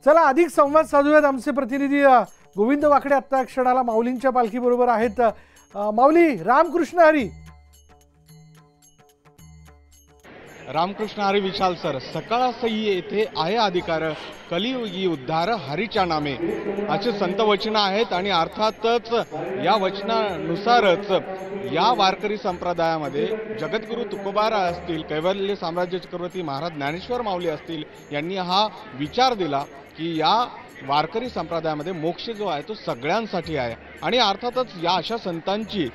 चला अधिक संवाद साधूयात। आमचे प्रतिनिधी गोविंद वाकडे आता क्षणाला माऊलींच्या पालखी बरोबर आहेत। माऊली, रामकृष्ण हरी। रामकृष्ण हरी विशाल सर, सकाळसई येथे आहे अधिकार, कलियुगी उद्धार हरीच्या नामे, असे संत वचन आहेत। आणि अर्थातच या वचनानुसारच या वारकरी संप्रदायामध्ये जगद्गुरु तुकोबारा असतील, कैवल्य साम्राज्य चक्रवर्ती महाराज ज्ञानेश्वर माऊली असतील, यांनी हा विचार दिला की या वारकरी संप्रदायामध्ये मोक्ष जो आहे तो सगळ्यांसाठी आहे। आणि अर्थातच या अशा संतांची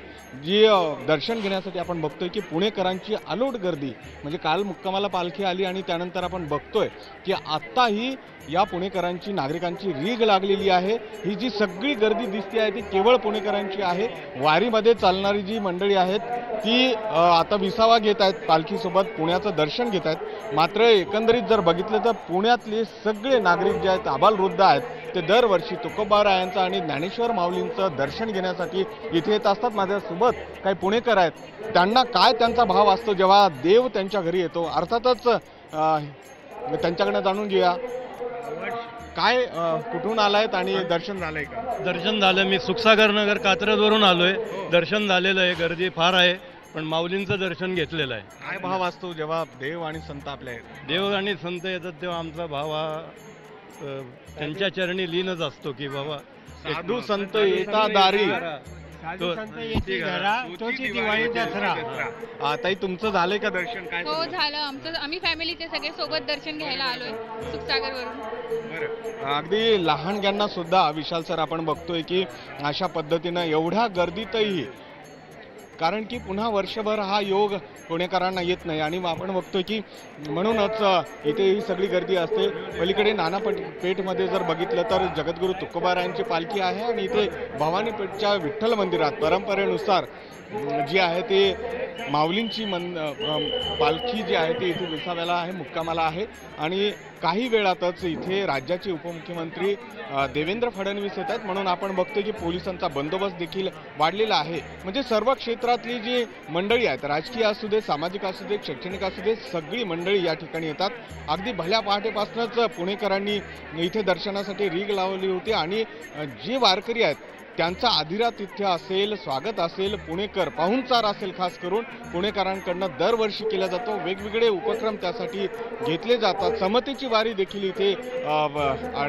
जी दर्शन घेण्यासाठी आपण बघतोय की पुणेकरांची अलोट गर्दी, म्हणजे काल मुक्कामाला पालखी आली आणि त्यानंतर आपण बघतोय की आत्ताही या पुणेकरांची, नागरिकांची रीग लागलेली आहे। ही जी सगळी गर्दी दिसते आहे ती केवळ पुणेकरांची आहे। वारीमध्ये चालणारी जी मंडळी आहेत ती आता विसावा घेत आहेत, पालखीसोबत पुण्याचं दर्शन घेत आहेत। मात्र एकंदरीत जर बघितलं तर पुण्यातले सगळे नागरिक जे आहेत, आबालवृद्ध आहेत, ते दरवर्षी तुकोबारायांचं आणि ज्ञानेश्वर माऊलींचं दर्शन घेण्यासाठी इथे येत असतात। माझ्यासोबत काही पुणेकर आहेत, त्यांना काय त्यांचा भाव असतो जेव्हा देव त्यांच्या घरी येतो, अर्थातच त्यांच्याकडनं जाणून घेऊया। काय कुठून आलायत आणि दर्शन झालंय का? दर्शन झालं, मी सुखसागर नगर कात्रजवरून आलोय। दर्शन झालेलं आहे, गर्दी फार आहे, पण माऊलींचं दर्शन घेतलेलं आहे। काय भाव असतो जेव्हा देव आणि संत आपल्या येतात? देव आणि संत येतात तेव्हा आमचा भाव हा त्यांच्या चरणी लीनच असतो की बाबा साधू संत येता दारी, दिवाळी दसरा। ताई, तुमचं झालंय का दर्शन? काय हो झालं आमचं, आम्ही फॅमिलीचे सगळे सोबत दर्शन घ्यायला आलोय सुखसागर वरून। बरं, अगदी लहानग्यांना सुद्धा विशाल सर आपण बघतोय की अशा पद्धतीनं एवढ्या गर्दीतही, कारण की पुन्हा वर्षभर हा योग पुणेकरांना येत नाही आणि आपण बघतोय की म्हणूनच इथे ही सगळी गर्दी असते। पलीकडे नाना पेठमध्ये जर बघितलं तर जगद्गुरु तुकोबारायांची पालखी आहे आणि इथे भवानी पेठच्या विठ्ठल मंदिरात परंपरेनुसार जी आहे ते माऊलींची पालखी जी आहे ती इथे विसाव्याला आहे, मुक्कामाला आहे। आणि काही वेळातच इथे राज्याचे उपमुख्यमंत्री देवेंद्र फडणवीस येत आहेत, म्हणून आपण बघतोय की पोलिसांचा बंदोबस्त देखील वाढलेला आहे। म्हणजे सर्व क्षेत्रातली जी मंडळी आहेत, राजकीय असू दे, सामाजिक असू दे, शैक्षणिक असू दे, सगळी मंडळी या ठिकाणी येतात। अगदी भल्या पहाटेपासूनच पुणेकरांनी इथे दर्शनासाठी रीग लावली होती आणि जे वारकरी आहेत त्यांचा आधिरातिथ्य असेल, स्वागत असेल, पुणेकर पाहुणचार असेल, खास करून पुणेकरांकडनं दरवर्षी केला जातो। वेगवेगळे उपक्रम त्यासाठी घेतले जातात। समतेची वारी देखील इथे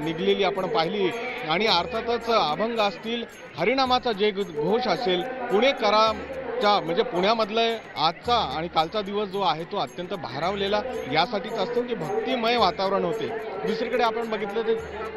निघलेली आपण पाहिली आणि अर्थातच अभंग असतील, हरिनामाचा जय घोष असेल, पुणेकरांच्या म्हणजे पुण्यामधलं आजचा आणि कालचा दिवस जो आहे तो अत्यंत भारावलेला यासाठीच असतो की भक्तिमय वातावरण होते। दुसरीकडे आपण बघितलं तर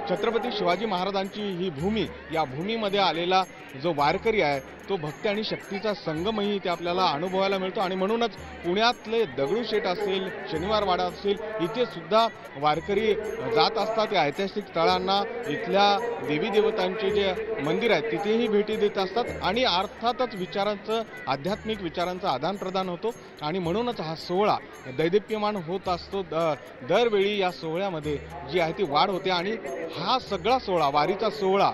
छत्रपती शिवाजी महाराजांची ही भूमी, या भूमीमध्ये आलेला जो वारकरी आहे तो भक्ती आणि शक्तीचा संगमही इथे आपल्याला अनुभवायला मिळतो। आणि म्हणूनच पुण्यातले दगडूशेठ असेल, शनिवारवाडा असेल, इथे सुद्धा वारकरी जात असतात। या ऐतिहासिक स्थळांना, इथल्या देवी देवतांचे जे मंदिर आहेत तिथेही भेटी देत असतात आणि अर्थातच विचारांचं, आध्यात्मिक विचारांचं आदान प्रदान होतो। आणि म्हणूनच हा सोहळा दैदिप्यमान होत असतो। दरवेळी या सोहळ्यामध्ये जी आहे ती वाढ होते आणि हा सगळा सोहळा, वारीचा सोहळा,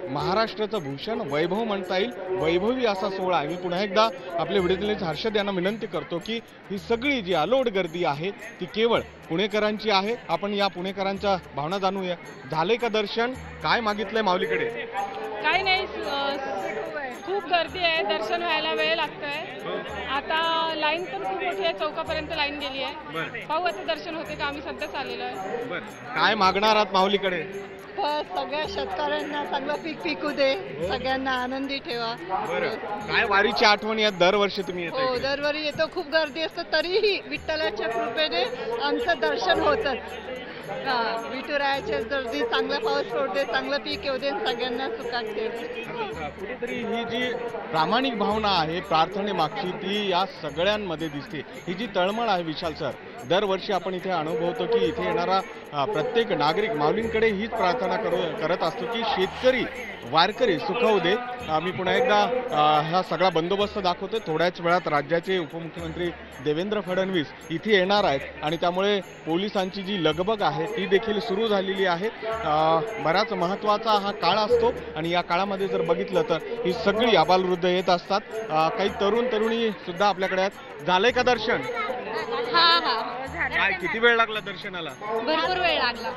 महाराष्ट्राचं भूषण, वैभव म्हणता येईल, वैभवी असा सोहळा आहे। मी पुन्हा एकदा आपले व्हिडिओ हर्षद यांना विनंती करतो की ही सगळी जी अलोट गर्दी आहे ती केवळ पुणेकरांची आहे। आपण या पुणेकरांच्या भावना जाणूया। झालंय का दर्शन? काय मागितलंय माऊलीकडे? काय नाही, खूप गर्दी आहे, दर्शन व्हायला वेळ लागतोय। आता लाईन पण खूप मोठी आहे, चौकापर्यंत लाईन गेली आहे। पाहू आता दर्शन होते का, आम्ही सध्याच आलेलो आहे। काय मागणार आहात माऊलीकडे? सगळ्या शेतकऱ्यांना चांगलं पीक पिकू दे, सगळ्यांना आनंदी ठेवा। काय वारीची आठवणी आहेत? दरवर्षी तुम्ही येता? हो, दरवर्षी येतो, खूप गर्दी असते, तरीही विठ्ठलाच्या कृपेने आमचं दर्शन होतच। विठुरायाच्या गर्दी, चांगला पाऊस पडू दे, चांगलं पीक येऊ दे, सगळ्यांना सुखात ठेव। कुठेतरी ही जी प्रामाणिक भावना आहे प्रार्थनेमागची ती या सगळ्यांमध्ये दिसते। ही जी तळमळ आहे विशाल सर, दरवर्षी आपण इथे अनुभवतो की इथे येणारा प्रत्येक नागरिक माऊलींकडे हीच प्रार्थना करत असतो की शेतकरी, वारकरी सुखावू दे। मी पुन्हा एकदा हा सगळा बंदोबस्त दाखवतोय। थोड्याच वेळात राज्याचे उपमुख्यमंत्री देवेंद्र फडणवीस इथे येणार आहेत आणि त्यामुळे पोलिसांची जी लगबग आहे ती देखील सुरू झालेली आहे। बराच महत्त्वाचा हा काळ असतो आणि या काळामध्ये जर बघितलं तर ही सगळी आबालवृद्ध येत असतात। काही तरुण तरुणी सुद्धा आपल्याकडे आहेत। झालंय का दर्शन? हा, काय किती वेळ लागला दर्शनाला? भरपूर वेळ लागला.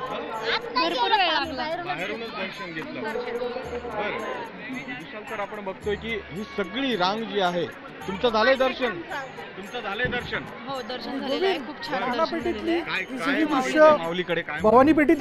भरपूर वेळ लागला. बाहेरूनच दर्शन घेतलं. बरं विशाल सर, आपण बघतोय की ही सगळी रांग जी आहे, तुमचं झालंय दर्शन? तुमचं झालंय दर्शन? हो, दर्शन झालेलं आहे. खूप छान दर्शन झालेलं आहे. काय ही काय सगळी माऊली- दृश्य माऊलीकडे काय भवानी पेठीत